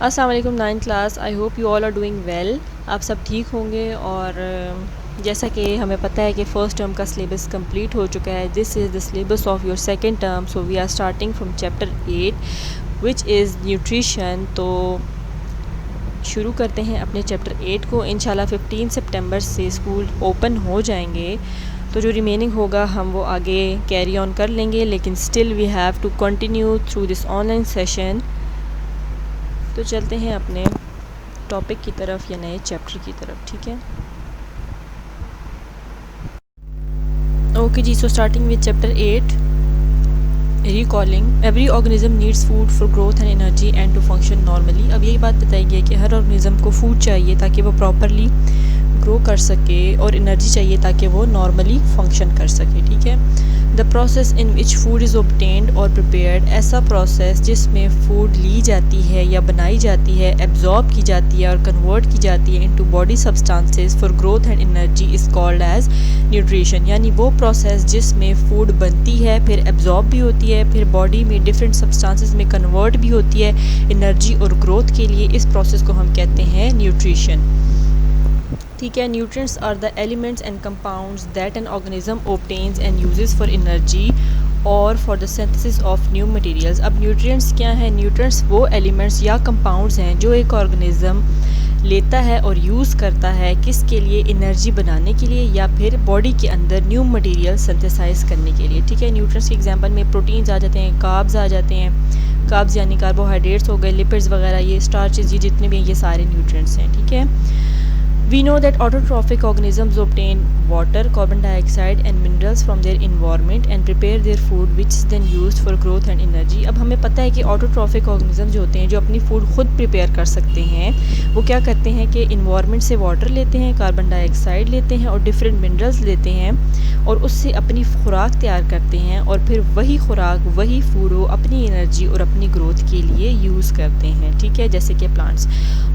अस्सलाम वालेकुम 9th class. I hope you all are doing well. आप सब ठीक होंगे। और जैसा कि हमें पता है कि फ़र्स्ट टर्म का सिलेबस कंप्लीट हो चुका है। This is the syllabus of your second term, so we are starting from chapter 8 which is nutrition. तो शुरू करते हैं अपने चैप्टर 8 को। इंशाल्लाह 15 सितंबर से स्कूल ओपन हो जाएंगे, तो जो रिमेनिंग होगा हम वो आगे कैरी ऑन कर लेंगे, लेकिन still we have to continue through this online session. तो चलते हैं अपने टॉपिक की तरफ या नए चैप्टर की तरफ, ठीक है। ओके जी, so starting with chapter 8, recalling. Every organism needs food for growth and energy and to function normally. अब यही बात बताई गई है कि हर ऑर्गेनिज्म को फूड चाहिए ताकि वो प्रॉपरली ग्रो कर सके, और एनर्जी चाहिए ताकि वो नॉर्मली फंक्शन कर सके, ठीक है। The process in which food is obtained और प्रिपेयर्ड, ऐसा प्रोसेस जिसमें फूड ली जाती है या बनाई जाती है, एब्जॉर्ब की जाती है और कन्वर्ट की जाती है into body substances for growth and energy is called as nutrition. यानी वो प्रोसेस जिसमें फूड बनती है, फिर एब्जॉर्ब भी होती है, फिर बॉडी में डिफरेंट सब्सटेंसेस में कन्वर्ट भी होती है एनर्जी और ग्रोथ के लिए, इस प्रोसेस को हम कहते हैं न्यूट्रिशन, ठीक है। Nutrients are the elements and compounds that an organism obtains and uses for energy और for the synthesis of new materials. अब न्यूट्रिएंट्स क्या हैं? न्यूट्रिएंट्स वो एलिमेंट्स या कंपाउंड्स हैं जो एक ऑर्गेनिज्म लेता है और यूज़ करता है, किसके लिए? एनर्जी बनाने के लिए या फिर बॉडी के अंदर न्यू मटेरियल सिंथेसाइज करने के लिए, ठीक है। न्यूट्रिएंट्स के एग्जांपल में प्रोटीन्स आ जाते हैं, कार्ब्स आ जाते हैं। कार्ब्स यानी कार्बोहाइड्रेट्स हो गए, लिपिड्स वगैरह, ये स्टार्चेस, ये जितने भी हैं ये सारे न्यूट्रिएंट्स हैं, ठीक है। We know that autotrophic organisms obtain water, carbon dioxide and minerals from their environment and prepare their food which is then used for growth and energy। अब हमें पता है कि autotrophic organisms जो होते हैं, जो अपनी फूड खुद प्रिपेयर कर सकते हैं, वो क्या करते हैं कि इन्वायरमेंट से वाटर लेते हैं, कार्बन डाइऑक्साइड लेते हैं और डिफरेंट मिनरल्स लेते हैं और उससे अपनी खुराक तैयार करते हैं, और फिर वही खुराक, वही फूड वो अपनी एनर्जी और अपनी ग्रोथ के लिए यूज़ करते हैं, ठीक है, जैसे कि plants.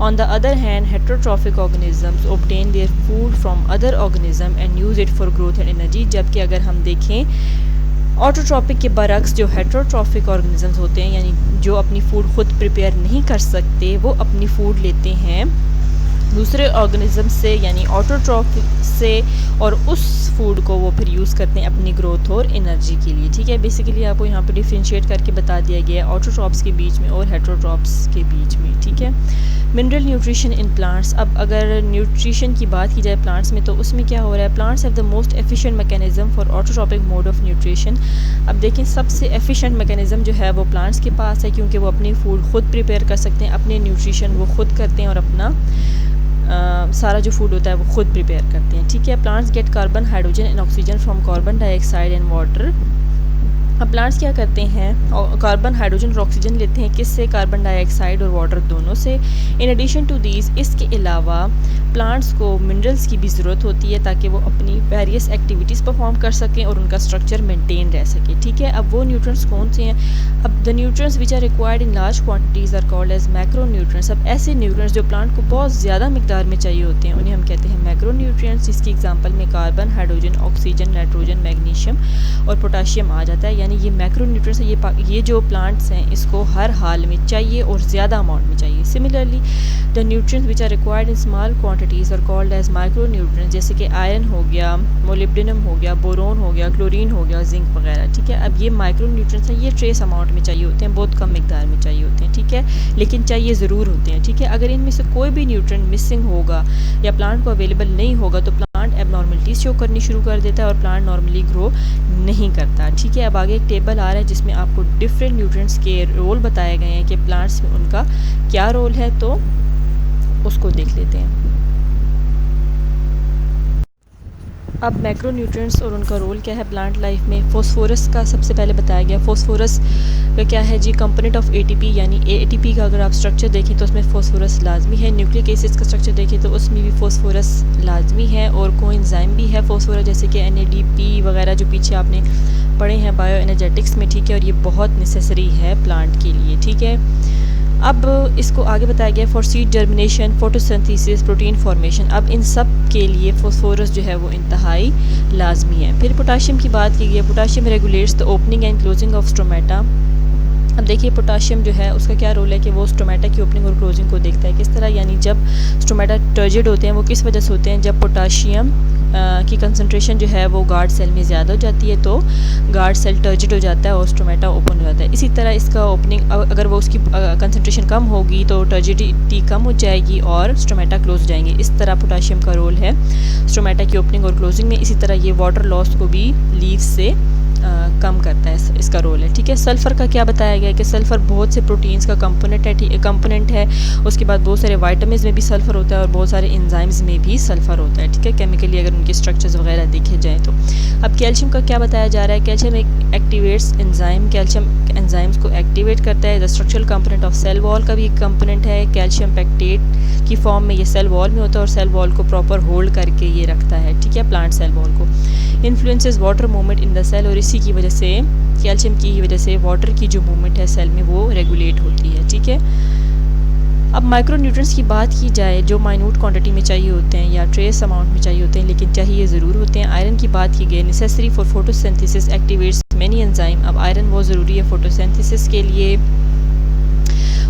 On the other hand heterotrophic organisms obtain their food from other organism and use it for growth and energy। जबकि अगर हम देखें ऑटोट्रॉपिक के बरक्स, जो हेटेरोट्रॉफिक ऑर्गेनिजम्स होते हैं, यानी जो अपनी फूड खुद प्रिपेयर नहीं कर सकते, वो अपनी फूड लेते हैं दूसरे ऑर्गेनिज्म से, यानी ऑटोट्रॉफिक से, और उस फूड को वो फिर यूज़ करते हैं अपनी ग्रोथ और एनर्जी के लिए, ठीक है। बेसिकली आपको यहाँ पे डिफ्रेंशिएट करके बता दिया गया है ऑटोट्रॉप्स के बीच में और हेटेरोट्रॉप्स के बीच में, ठीक है। Mineral nutrition in plants. अब अगर न्यूट्रिशन की बात की जाए प्लांट्स में, तो उसमें क्या हो रहा है? Plants have the most efficient mechanism for autotrophic mode of nutrition. अब देखें, सबसे एफिशिएंट मैकेनिज्म जो है वो प्लांट्स के पास है, क्योंकि वो अपनी फूड खुद प्रिपेयर कर सकते हैं, अपने न्यूट्रिशन वो खुद करते हैं और अपना सारा जो फूड होता है वो खुद प्रिपेयर करते हैं, ठीक है। Plants get carbon, hydrogen and oxygen from carbon dioxide and water. अब प्लांट्स क्या करते हैं? कार्बन, हाइड्रोजन और ऑक्सीजन लेते हैं, किससे? कार्बन डाइऑक्साइड और वाटर दोनों से। इन एडिशन टू दीज, इसके अलावा प्लांट्स को मिनरल्स की भी ज़रूरत होती है ताकि वो अपनी वेरियस एक्टिविटीज़ परफॉर्म कर सकें और उनका स्ट्रक्चर मेंटेन रह सके, ठीक है। अब वो न्यूट्रिएंट्स कौन से हैं? अब the nutrients which are required in large quantities are called as macro nutrients. अब ऐसे न्यूट्रिएंट्स जो प्लांट को बहुत ज़्यादा मिकदार में चाहिए होते हैं, उन्हें हम कहते हैं मैक्रो न्यूट्रिएंट्स। जिसकी एग्जाम्पल में carbon, hydrogen, oxygen, nitrogen, magnesium और पोटाशियम आ जाता है। यानी ये मैक्रो न्यूट्रिएंट्स, ये जो प्लांट्स हैं इसको हर हाल में चाहिए और ज़्यादा अमाउंट में चाहिए। Similarly the nutrients which are required in small quantities are called as micro nutrients, जैसे कि आयरन हो गया, मोलिब्डेनम हो गया, बोरोन हो गया, क्लोरीन हो गया, जिंक वगैरह, ठीक है। अब ये माइक्रो न्यूट्रिएंट्स हैं, ये ट्रेस अमाउंट में चाहिए होते हैं, बहुत कम मिकदार में चाहिए होते हैं, ठीक है, लेकिन चाहिए ज़रूर होते हैं, ठीक है। अगर इनमें से कोई भी न्यूट्रिएंट मिसिंग होगा या प्लांट को अवेलेबल नहीं होगा तो प्लांट एबनॉर्मलिटीज़ शो करनी शुरू कर देता है और प्लांट नॉर्मली ग्रो नहीं करता, ठीक है। अब आगे एक टेबल आ रहा है जिसमें आपको डिफरेंट न्यूट्रिएंट्स के रोल बताए गए हैं कि प्लांट्स में उनका क्या रोल है, तो उसको देख लेते हैं। अब मैक्रो न्यूट्रिएंट्स और उनका रोल क्या है प्लांट लाइफ में? फॉस्फोरस का सबसे पहले बताया गया। फॉस्फोरस का क्या है जी? कंपोनेंट ऑफ एटीपी, यानी एटीपी का अगर आप स्ट्रक्चर देखें तो उसमें फॉस्फोरस लाजमी है। न्यूक्लिक एसिड्स का स्ट्रक्चर देखें तो उसमें भी फॉस्फोरस लाजमी है, और कोएंजाइम भी है फॉस्फोरस, जैसे कि NADP वगैरह जो पीछे आपने पढ़े हैं बायो एनर्जेटिक्स में, ठीक है, और ये बहुत नेसेसरी है प्लांट के लिए, ठीक है। अब इसको आगे बताया गया for seed germination, photosynthesis, protein formation. अब इन सब के लिए फॉस्फोरस जो है वो इंतहाई लाजमी है। फिर पोटाशियम की बात की गई है। Potassium regulates the opening and closing of stromata अब देखिए पोटाशियम जो है उसका क्या रोल है कि वो स्टोमेटा की ओपनिंग और क्लोजिंग को देखता है। किस तरह, यानी जब स्टोमेटा टर्जिड होते हैं वो किस वजह से होते हैं, जब पोटाशियम की कंसंट्रेशन जो है वो गार्ड सेल में ज़्यादा हो जाती है तो गार्ड सेल टर्जिड हो जाता है और स्टोमेटा ओपन हो जाता है। इसी तरह इसका ओपनिंग अगर वो उसकी कंसंट्रेशन कम होगी तो टर्जिडिटी कम हो जाएगी और स्टोमेटा क्लोज हो जाएंगे। इस तरह पोटाशियम का रोल है स्टोमेटा की ओपनिंग और क्लोजिंग में। इसी तरह ये वाटर लॉस को भी लीव से कम करता है, इसका रोल है। ठीक है, सल्फ़र का क्या बताया गया है कि सल्फ़र बहुत से प्रोटीन्स का कंपोनेंट है। उसके बाद बहुत सारे वाइटामिन्स में भी सल्फ़र होता है और बहुत सारे एंजाइम्स में भी सल्फ़र होता है। ठीक है, केमिकली अगर उनके स्ट्रक्चर्स वगैरह देखे जाएँ तो। अब कैल्शियम का क्या बताया जा रहा है, कैल्शियम एक एक्टिवेट्स एंजाइम, कैल्शियम एंजाइम्स को एक्टिवेट करता है। The structural component of cell wall का भी एक कंपोनेंट है। कैल्शियम पेक्टेट की फॉर्म में ये सेल वॉल में होता है और सेल वॉल को प्रॉपर होल्ड करके ये रखता है। ठीक है, प्लांट सेल वॉल को। Influences water movement in the cell, और इसी की वजह से, कैल्शियम की ही वजह से वाटर की जो मूवमेंट है सेल में वो रेगुलेट होती है। ठीक है, अब माइक्रोन्यूट्रिएंट्स की बात की जाए जो माइन्यूट क्वांटिटी में चाहिए होते हैं या ट्रेस अमाउंट में चाहिए होते हैं लेकिन चाहिए ज़रूर होते हैं। आयरन की बात की गई, necessary for photosynthesis activates many enzyme. अब आयरन बहुत ज़रूरी है फोटोसिंथेसिस के लिए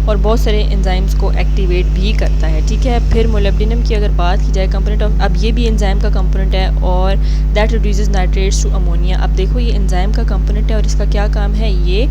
और बहुत सारे एंजाइम्स को एक्टिवेट भी करता है। ठीक है, फिर मोलिब्डेनम की अगर बात की जाए कंपोनेंट ऑफ, अब ये भी एंजाइम का कंपोनेंट है और that reduces nitrates to ammonia. अब देखो ये एंजाइम का कंपोनेंट है और इसका क्या काम है, ये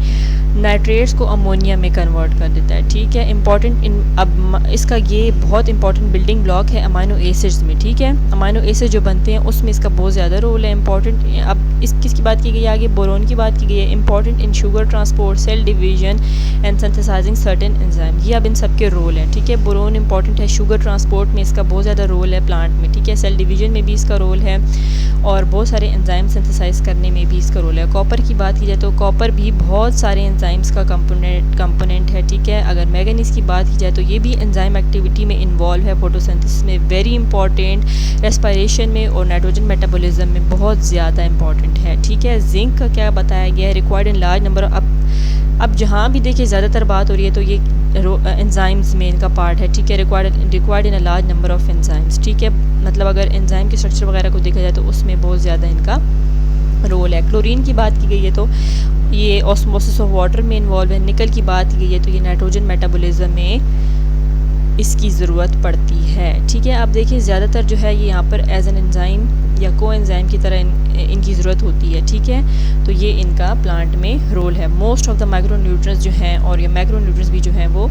नाइट्रेट्स को अमोनिया में कन्वर्ट कर देता है। ठीक है, इंपॉर्टेंट अब इसका ये बहुत इंपॉर्टेंट बिल्डिंग ब्लॉक है अमाइनो एसिड्स में। ठीक है, अमाइनो एसिड जो बनते हैं उसमें इसका बहुत ज़्यादा रोल है, इंपॉर्टेंट। अब इस किसकी बात की गई है आगे, बोरोन की बात की गई है, important in sugar transport, cell division and synthesising certain enzyme. ये अब इन सबके रोल हैं। ठीक है, बोरोन इंपॉर्टेंट है शुगर ट्रांसपोर्ट में, इसका बहुत ज़्यादा रोल है प्लांट में। ठीक है, सेल डिवीजन में भी इसका रोल है और बहुत सारे एंजाइम सिंथेसाइज करने में भी इसका रोल है। कॉपर की बात की जाए तो कॉपर भी बहुत सारे एंजाइम्स का कंपोनेंट है। ठीक है, अगर मैंगनीज की बात की जाए तो ये भी एंजाइम एक्टिविटी में इन्वॉल्व है, फोटोसिंथेसिस में वेरी इंपॉर्टेंट, रेस्पिरेशन में और नाइट्रोजन मेटाबॉलिज्म में बहुत ज़्यादा इंपॉर्टेंट है। ठीक है, जिंक का क्या बताया गया है, रिक्वायर्ड इन लार्ज नंबर। अब जहाँ भी देखिए ज़्यादातर बात हो रही है तो ये एंजाइम्स में इनका पार्ट है। ठीक है, required in a large number of enzymes. ठीक है, मतलब अगर एंजाइम के स्ट्रक्चर वगैरह को देखा जाए तो उसमें बहुत ज़्यादा इनका रोल है। क्लोरीन की बात की गई है तो ये ऑस्मोसिस ऑफ वाटर में इन्वॉल्व है। निकल की बात की गई है तो ये नाइट्रोजन मेटाबॉलिज्म में इसकी ज़रूरत पड़ती है। ठीक है, अब देखिए ज़्यादातर जो है ये यहाँ पर एज एन एंजाइम या को एंजाइम की तरह इनकी ज़रूरत होती है। ठीक है, तो ये इनका प्लांट में रोल है। मोस्ट ऑफ द माइक्रोन्यूट्रिएंट्स जो हैं और ये मैक्रोन्यूट्रिएंट्स भी जो हैं वो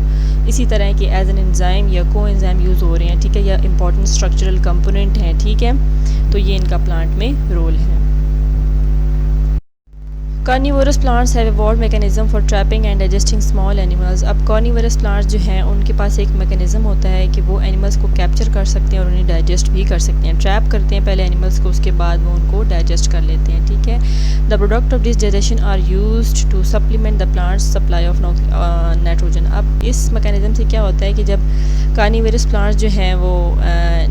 इसी तरह के एज एन एंजाइम या को एंजाइम यूज़ हो रहे हैं। ठीक है, या इंपॉर्टेंट स्ट्रक्चरल कंपोनेंट हैं। ठीक है, तो ये इनका प्लांट में रोल है। Carnivorous plants have evolved mechanism for trapping and digesting small animals. अब कार्निवोरस प्लांट्स जो हैं उनके पास एक मैकेनिज्म होता है कि वो एनिमल्स को कैप्चर कर सकते हैं और उन्हें डाइजेस्ट भी कर सकते हैं। ट्रैप करते हैं पहले एनिमल्स को, उसके बाद वो उनको डाइजेस्ट कर लेते हैं। ठीक है, the product of this digestion are used to supplement the plants supply of nitrogen. अब इस मैकेनिज्म से क्या होता है कि जब कार्निवोरस प्लांट्स जो हैं वो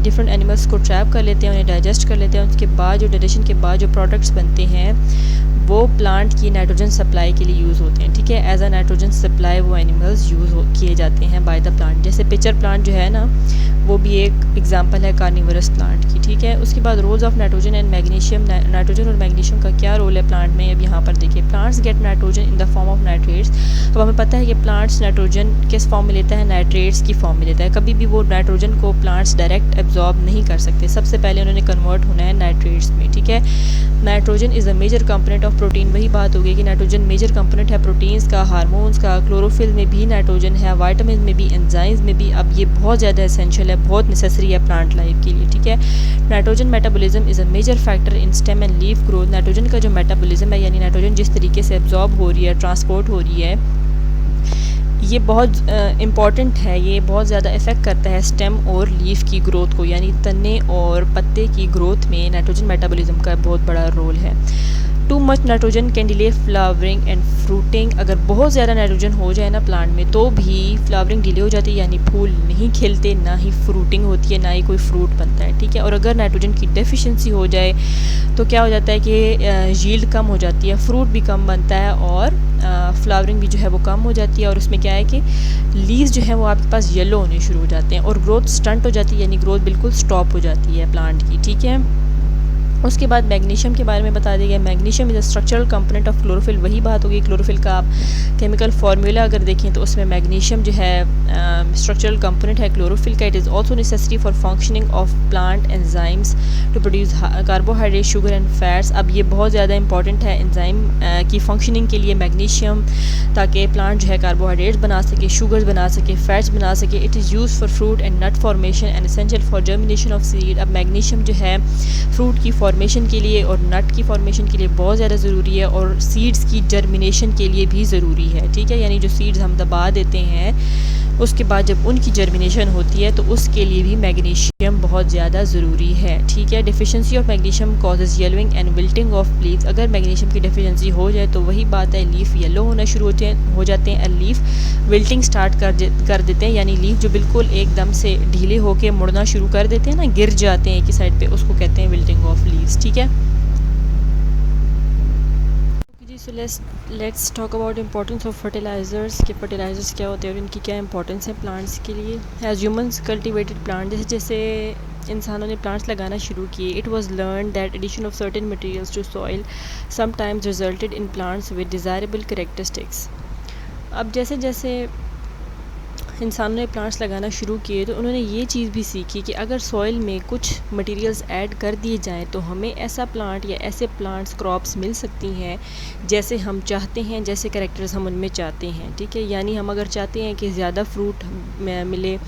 डिफरेंट एनिमल्स को ट्रैप कर लेते हैं, उन्हें डाइजेस्ट कर लेते हैं, उसके बाद जो डाइजेशन के बाद जो प्रोडक्ट्स बनते हैं वो प्लांट की नाइट्रोजन सप्लाई के लिए यूज़ होते हैं। ठीक है, एज अ नाइट्रोजन सप्लाई वो एनिमल्स यूज़ किए जाते हैं बाय द प्लांट। जैसे पिचर प्लांट जो है ना वो भी एक एग्जांपल है कार्निवोरस प्लांट की। ठीक है, उसके बाद roles of nitrogen and magnesium. Nitrogen और मैग्नीशियम का क्या रोल है प्लांट में, अब यहाँ पर देखिए plants get nitrogen in the form of nitrates. अब हमें पता है कि प्लांट्स नाइट्रोजन किस फॉर्म में लेता है, नाइट्रेट्स की फॉर्म में लेता है। कभी भी वो नाइट्रोजन को प्लांट्स डायरेक्ट एब्जॉर्ब नहीं कर सकते, सबसे पहले उन्होंने कन्वर्ट होना है नाइट्रेट्स में। ठीक है, nitrogen is a major component of protein. वही बात हो गई कि नाइट्रोजन मेजर कंपोनेंट है प्रोटीन्स का, हार्मोन्स का, क्लोरोफिल में भी नाइट्रोजन है, वाइटामिन में भी, एंजाइम्स में भी। अब ये बहुत ज़्यादा एसेंशियल है, बहुत नेसेसरी है प्लांट लाइफ के लिए। ठीक है, nitrogen metabolism is a major factor in stem and leaf growth. Nitrogen का जो मेटाबॉलिज्म है यानी नाइट्रोजन जिस तरीके से एब्जॉर्ब हो रही है, ट्रांसपोर्ट हो रही है, ये बहुत इम्पॉर्टेंट है। ये बहुत ज़्यादा इफ़ेक्ट करता है स्टेम और लीफ की ग्रोथ को, यानी तने और पत्ते की ग्रोथ में नाइट्रोजन मेटाबॉलिज्म का बहुत बड़ा रोल है। Too much nitrogen can delay flowering and fruiting. अगर बहुत ज़्यादा नाइट्रोजन हो जाए ना प्लांट में तो भी फ्लावरिंग डिले हो जाती है, यानी फूल नहीं खिलते, ना ही फ्रूटिंग होती है, ना ही कोई फ्रूट बनता है। ठीक है, और अगर नाइट्रोजन की डेफिशिएंसी हो जाए तो क्या हो जाता है कि यील्ड कम हो जाती है, फ्रूट भी कम बनता है और फ्लावरिंग भी जो है वो कम हो जाती है। और उसमें क्या है कि लीव्स जो है वो आपके पास येलो होने शुरू हो जाते हैं और ग्रोथ स्टंट हो जाती है, यानी ग्रोथ बिल्कुल स्टॉप हो जाती है प्लांट की। ठीक है, उसके बाद मैग्नीशियम के बारे में बता दिया गया। Magnesium is a structural component of chlorophyll. वही बात होगी, क्लोरोफिल का आप केमिकल फार्मूला अगर देखें तो उसमें मैग्नीशियम जो है स्ट्रक्चरल कंपोनेंट है क्लोरोफिल का। It is also necessary for functioning of plant enzymes to produce carbohydrate, sugar and fats. अब ये बहुत ज़्यादा इंपॉर्टेंट है एंजाइम की फंक्शनिंग के लिए मैग्नीशियम, ताकि प्लांट जो है कार्बोहाइड्रेट्स बना सके, शुगर्स बना सके, फैट्स बना सके। It is use for fruit and nut formation and essential for germination of seed. अब मैग्नीशियम जो है फ्रूट की फॉर्मेशन के लिए और नट की फॉर्मेशन के लिए बहुत ज़्यादा ज़रूरी है, और सीड्स की जर्मिनेशन के लिए भी ज़रूरी है। ठीक है, यानी जो सीड्स हम दबा देते हैं उसके बाद जब उनकी जर्मिनेशन होती है तो उसके लिए भी मैग्नीशियम बहुत ज़्यादा ज़रूरी है। ठीक है, deficiency of magnesium causes yellowing and wilting of leaves. अगर मैग्नीशियम की डिफिशिएंसी हो जाए तो वही बात है, लीफ येलो होना शुरू हो जाते हैं, लीफ विल्टिंग स्टार्ट कर देते हैं, यानी लीफ जो बिल्कुल एकदम से ढीले होकर मुड़ना शुरू कर देते हैं ना, गिर जाते हैं एक साइड पे, उसको कहते हैं विल्टिंग ऑफ लीव्स। ठीक है, so let's talk about importance of fertilisers, कि फर्टिलाइज़र्स क्या होते हैं और इनकी क्या इंपॉर्टेंस है प्लांट्स के लिए। एज ह्यूमंस कल्टिवेटेड प्लांट, जैसे जैसे इंसानों ने प्लांट्स लगाना शुरू किए, it was learn that addition of certain materials to soil sometimes resulted in plants with desirable characteristics. अब जैसे जैसे इंसानों ने प्लांट्स लगाना शुरू किए तो उन्होंने ये चीज़ भी सीखी कि अगर सॉइल में कुछ मटेरियल्स ऐड कर दिए जाएं तो हमें ऐसा प्लांट या ऐसे प्लांट्स क्रॉप्स मिल सकती हैं जैसे हम चाहते हैं, जैसे कैरेक्टर्स हम उनमें चाहते हैं। ठीक है, यानी हम अगर चाहते हैं कि ज़्यादा फ्रूट मिले,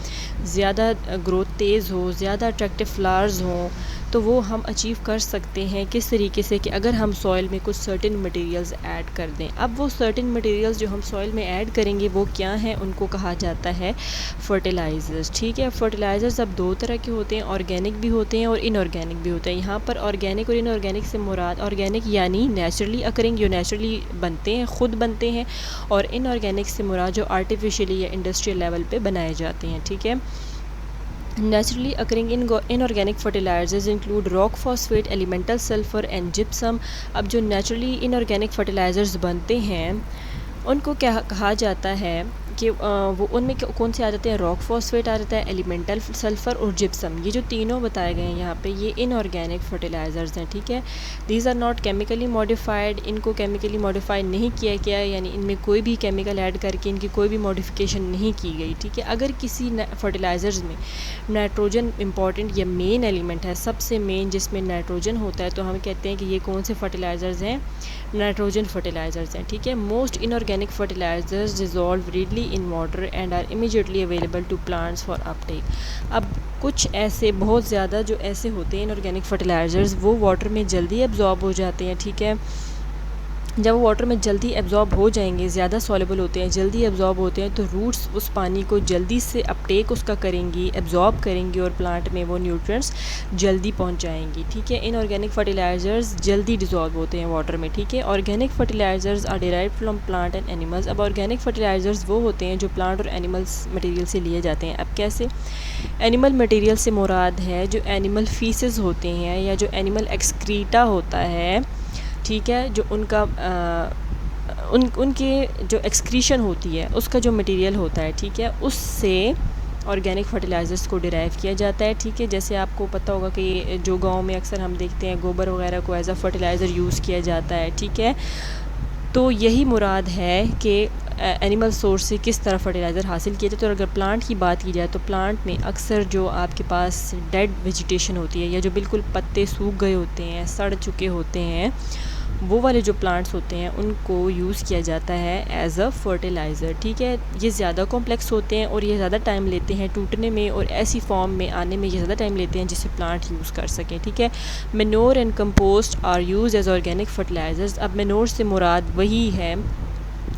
ज़्यादा ग्रोथ तेज़ हो, ज़्यादा अट्रैक्टिव फ्लावर्स हों, तो वो हम अचीव कर सकते हैं किस तरीके से कि अगर हम सॉइल में कुछ सर्टेन मटेरियल्स ऐड कर दें। अब वो सर्टेन मटेरियल्स जो हम सॉइल में ऐड करेंगे वो क्या हैं, उनको कहा जाता है फर्टिलाइज़र्स। ठीक है, फर्टिलाइज़र्स अब दो तरह के होते हैं, ऑर्गेनिक भी होते हैं और इनऑर्गेनिक भी होते हैं। यहाँ पर ऑर्गेनिक और इनऑर्गेनिक से मुराद, ऑर्गेनिक यानी नेचुरली अकरिंग, जो नेचुरली बनते हैं, ख़ुद बनते हैं, और इनऑर्गेनिक से मुराद जो आर्टिफिशियली या इंडस्ट्रियल लेवल पे बनाए जाते हैं। ठीक है, Naturally occurring inorganic fertilizers include rock phosphate, elemental sulfur and gypsum। अब जो नेचुरली इनऑर्गेनिक फर्टिलाइज़र्स बनते हैं उनको क्या कहा जाता है कि वो उनमें कौन से आ जाते हैं, रॉक फॉस्फेट आ जाता है, एलिमेंटल सल्फ़र और जिप्सम। ये जो तीनों बताए गए हैं यहाँ पे, ये इनऑर्गेनिक फर्टिलाइज़र्स हैं। ठीक है, these are not chemically modified, इनको केमिकली मॉडिफाई नहीं किया गया, यानी इनमें कोई भी केमिकल ऐड करके इनकी कोई भी मॉडिफिकेशन नहीं की गई। ठीक है, अगर किसी फर्टिलाइज़र्स में नाइट्रोजन इंपॉर्टेंट या मेन एलिमेंट है, सबसे मेन जिसमें नाइट्रोजन होता है, तो हम कहते हैं कि ये कौन से फर्टिलाइज़र्स हैं, नाइट्रोजन फर्टिलाइज़र्स हैं। ठीक है, most inorganic fertilisers dissolve readily in water and are immediately available to plants for uptake. अब कुछ ऐसे बहुत ज़्यादा जो ऐसे होते हैं इनऑर्गेनिक फर्टिलाइज़र्स, वो वाटर में जल्दी एब्जॉर्ब हो जाते हैं। ठीक है, जब वो वाटर में जल्दी एब्जॉर्ब हो जाएंगे, ज़्यादा सॉल्युबल होते हैं, जल्दी एब्जॉर्ब होते हैं, तो रूट्स उस पानी को जल्दी से अपटेक उसका करेंगी, एब्जॉर्ब करेंगी और प्लांट में वो न्यूट्रिएंट्स जल्दी पहुंच जाएंगी। ठीक है, इनऑर्गेनिक फर्टिलाइज़र्स जल्दी डिज़ोल्व होते हैं वाटर में। ठीक है, organic fertilisers are derived from plant and animals. अब ऑर्गेनिक फर्टिलाइज़र्स वो होते हैं जो प्लांट और एनिमल्स मटेरियल से लिए जाते हैं। अब कैसे, एनिमल मटेरियल से मुराद है जो एनिमल फीसेस होते हैं या जो एनिमल एक्सक्रीटा होता है। ठीक है, जो उनका उनके जो एक्सक्रीशन होती है उसका जो मटेरियल होता है, ठीक है, उससे ऑर्गेनिक फर्टिलाइज़र्स को डिराइव किया जाता है। ठीक है, जैसे आपको पता होगा कि जो गांव में अक्सर हम देखते हैं गोबर वगैरह को एज अ फर्टिलाइज़र यूज़ किया जाता है। ठीक है, तो यही मुराद है कि एनिमल सोर्स से किस तरह फर्टिलाइज़र हासिल किया जाए। तो अगर प्लांट की बात की जाए तो प्लांट में अक्सर जो आपके पास डेड वेजिटेशन होती है या जो बिल्कुल पत्ते सूख गए होते हैं, सड़ चुके होते हैं, वो वाले जो प्लांट्स होते हैं उनको यूज़ किया जाता है एज अ फर्टिलाइज़र। ठीक है, ये ज़्यादा कॉम्प्लेक्स होते हैं और ये ज़्यादा टाइम लेते हैं टूटने में और ऐसी फॉर्म में आने में ये ज़्यादा टाइम लेते हैं जिससे प्लांट यूज़ कर सकें। ठीक है, manure and compost are use as organic fertilizers. अब मैन्योर से मुराद वही है,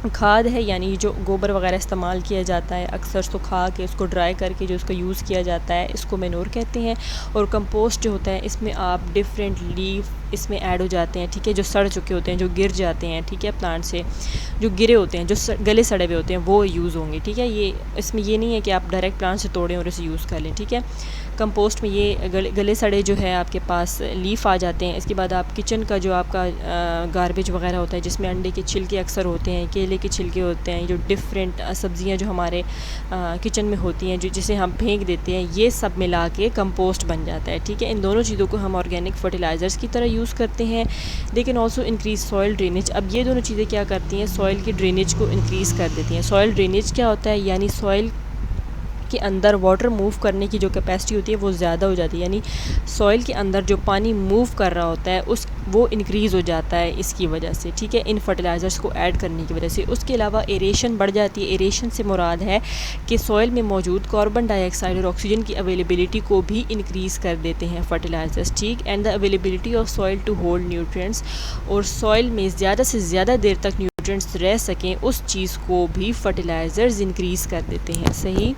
खाद है, यानी जो गोबर वगैरह इस्तेमाल किया जाता है अक्सर सुखा के उसको ड्राई करके जो उसका यूज़ किया जाता है, इसको मैन्योर कहते हैं। और कंपोस्ट जो होता है इसमें आप डिफरेंट लीफ इसमें ऐड हो जाते हैं, ठीक है, जो सड़ चुके होते हैं, जो गिर जाते हैं, ठीक है, प्लांट से जो गिरे होते हैं, जो गले सड़े हुए होते हैं, वो यूज़ होंगे, ठीक है। ये इसमें ये नहीं है कि आप डायरेक्ट प्लांट से तोड़ें और इसे यूज़ कर लें, ठीक है। कंपोस्ट में ये गले सड़े जो है आपके पास लीफ आ जाते हैं। इसके बाद आप किचन का जो आपका गार्बेज वगैरह होता है, जिसमें अंडे के छिलके अक्सर होते हैं, केले के छिलके होते हैं, जो डिफरेंट सब्ज़ियाँ जो हमारे किचन में होती हैं, जो जिसे हम फेंक देते हैं, ये सब मिला के कंपोस्ट बन जाता है, ठीक है। इन दोनों चीज़ों को हम ऑर्गेनिक फर्टिलाइज़र्स की तरह यूज़ करते हैं। They can also increase soil drainage. अब ये दोनों चीज़ें क्या करती हैं, सॉइल की ड्रेनेज को इंक्रीज़ कर देती हैं। सॉइल ड्रेनेज क्या होता है, यानी सॉइल के अंदर वाटर मूव करने की जो कैपेसिटी होती है वो ज़्यादा हो जाती है, यानी सॉइल के अंदर जो पानी मूव कर रहा होता है वो इंक्रीज़ हो जाता है इसकी वजह से, ठीक है, इन फर्टिलाइज़र्स को ऐड करने की वजह से। उसके अलावा एरेशन बढ़ जाती है। एरेशन से मुराद है कि सॉइल में मौजूद कार्बन डाइऑक्साइड और ऑक्सीजन की अवेलेबिलिटी को भी इंक्रीज़ कर देते हैं फर्टिलाइज़र्स, ठीक। And the availability of soil to hold nutrients, और सॉइल में ज़्यादा से ज़्यादा देर तक न्यूट्रिएंट्स रह सकें, उस चीज़ को भी फर्टिलाइज़र्स इंक्रीज़ कर देते हैं। सही।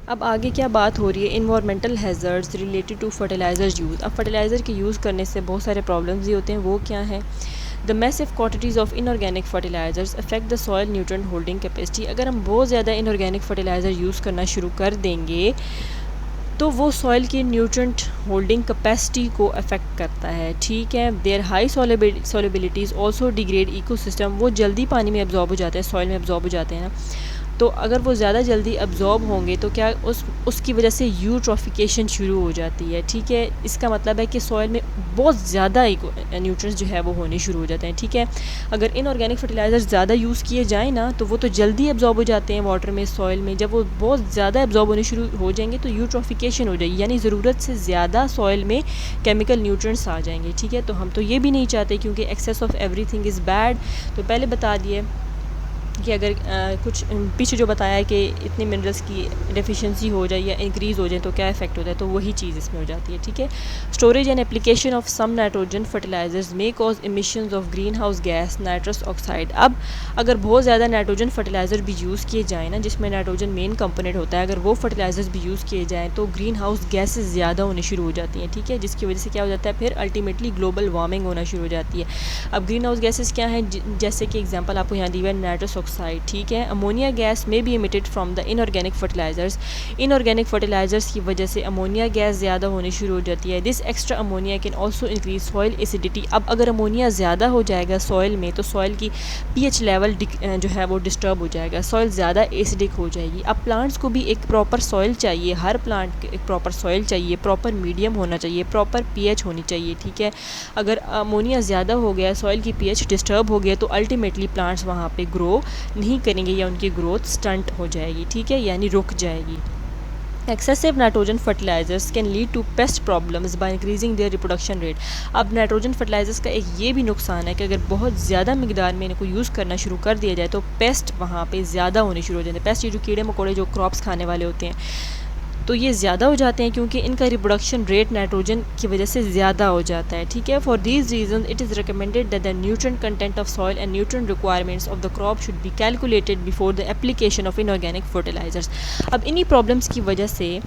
अब आगे क्या बात हो रही है, environmental hazards related to fertilizer use. अब फर्टिलाइज़र के यूज़ करने से बहुत सारे प्रॉब्लम्स भी होते हैं, वो क्या हैं। The massive quantities of inorganic fertilizers affect the soil nutrient holding capacity. अगर हम बहुत ज़्यादा इनऑर्गेनिक फर्टिलाइज़र यूज़ करना शुरू कर देंगे तो वो सॉइल की न्यूट्रिएंट होल्डिंग कैपेसिटी को अफेक्ट करता है, ठीक है। Their high solubilities also degrade ecosystem. वो जल्दी पानी में एब्जॉर्ब हो जाते हैं, सॉइल में एब्जॉर्ब हो जाते हैं ना, तो अगर वो ज़्यादा जल्दी अब्जॉर्ब होंगे तो क्या उसकी वजह से यूट्रोफिकेशन शुरू हो जाती है, ठीक है। इसका मतलब है कि सॉइल में बहुत ज़्यादा न्यूट्रिएंट्स जो है वो होने शुरू हो जाते हैं, ठीक है। अगर इनऑर्गेनिक फर्टिलाइज़र ज़्यादा यूज़ किए जाएँ ना तो वो तो जल्दी अब्जॉर्ब हो जाते हैं वाटर में, सॉइल में। जब वो बहुत ज़्यादा अब्जॉर्ब होने शुरू हो जाएंगे तो यूट्रोफिकेशन हो जाएगी, यानी ज़रूरत से ज़्यादा सॉइल में केमिकल न्यूट्रिएंट्स आ जाएंगे, ठीक है। तो हम तो ये भी नहीं चाहते, क्योंकि excess of everything is bad. तो पहले बता दिए कि अगर कुछ पीछे जो बताया है कि इतने मिनरल्स की डेफिशिएंसी हो जाए या इंक्रीज़ हो जाए तो क्या इफेक्ट होता है, तो वही चीज़ इसमें हो जाती है, ठीक है। Storage and application of some nitrogen fertilizers may cause emissions of green house gas nitrous oxide. अब अगर बहुत ज़्यादा नाइट्रोजन फर्टिलाइज़र भी यूज़ किए जाएँ ना, जिसमें नाइट्रोजन मेन कंपोनेंट होता है, अगर वो फर्टिलाइजर्स भी यूज़ किए जाएँ तो ग्रीन हाउस गैसेज ज़्यादा होने शुरू हो जाती हैं, ठीक है, जिसकी वजह से क्या हो जाता है, फिर अल्टीमेटली ग्लोबल वार्मिंग होना शुरू हो जाती है। अब ग्रीन हाउस गैसेज क्या हैं, जैसे कि एग्जाम्पल आपको यहाँ दी हुआ है नाइट्रस ऑक्साइड, ठीक है। Ammonia gas may be emitted from the inorganic fertilizers. Inorganic fertilizers की वजह से अमोनिया गैस ज़्यादा होनी शुरू हो जाती है। This extra ammonia can also increase soil acidity. अब अगर अमोनिया ज़्यादा हो जाएगा सॉइल में तो सॉइल की पीएच लेवल जो है वो डिस्टर्ब हो जाएगा, सॉइल ज़्यादा एसिडिक हो जाएगी। अब प्लांट्स को भी एक प्रॉपर सॉइल चाहिए, हर प्लांट को एक प्रॉपर सॉइल चाहिए, प्रॉपर मीडियम होना चाहिए, प्रॉपर पीएच होनी चाहिए, ठीक है। अगर अमोनिया ज़्यादा हो गया, सॉइल की पीएच डिस्टर्ब हो गया तो अल्टीमेटली प्लांट्स वहाँ पे ग्रो नहीं करेंगे या उनकी ग्रोथ स्टंट हो जाएगी, ठीक है, यानी रुक जाएगी। Excessive nitrogen fertilizers can lead to pest problems by increasing their reproduction rate. अब नाइट्रोजन फर्टिलाइजर्स का एक ये भी नुकसान है कि अगर बहुत ज़्यादा मिकदार में इनको यूज़ करना शुरू कर दिया जाए तो पेस्ट वहाँ पे ज़्यादा होने शुरू हो जाते हैं। पेस्ट ये जो कीड़े मकोड़े जो क्रॉप्स खाने वाले होते हैं तो ये ज़्यादा हो जाते हैं, क्योंकि इनका रिप्रोडक्शन रेट नाइट्रोजन की वजह से ज़्यादा हो जाता है, ठीक है। For these reason it is recommended that the nutrient content of soil and nutrient requirements of the crop should be calculated before the application of inorganic fertilizers. अब इन्हीं प्रॉब्लम्स की वजह से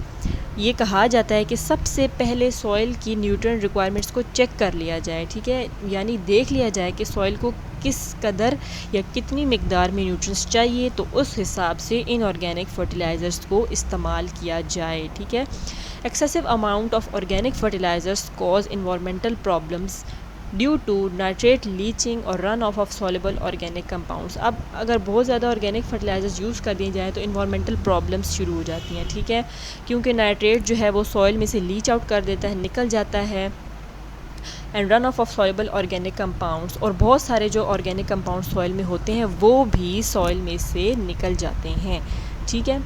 ये कहा जाता है कि सबसे पहले सॉइल की न्यूट्रिएंट रिक्वायरमेंट्स को चेक कर लिया जाए, ठीक है, यानी देख लिया जाए कि सॉइल को किस कदर या कितनी मिकदार में न्यूट्रिएंट्स चाहिए, तो उस हिसाब से इनऑर्गेनिक फर्टिलाइज़र्स को इस्तेमाल किया जाए, ठीक है। Excessive amount of organic fertilisers cause environmental problems due to nitrate leaching और run off soluble organic compounds. अब अगर बहुत ज़्यादा ऑर्गेनिक फर्टिलाइजर्स यूज़ कर दिए जाएँ तो इन्वायरमेंटल प्रॉब्लम्स शुरू हो जाती हैं, ठीक है, क्योंकि नाइट्रेट जो है वो सॉइल में से लीच आउट कर देता है, निकल जाता है, and run off soluble organic compounds, और बहुत सारे जो ऑर्गेनिक कंपाउंड्स सॉइल में होते हैं वो भी सॉइल में से निकल जाते हैं, ठीक है।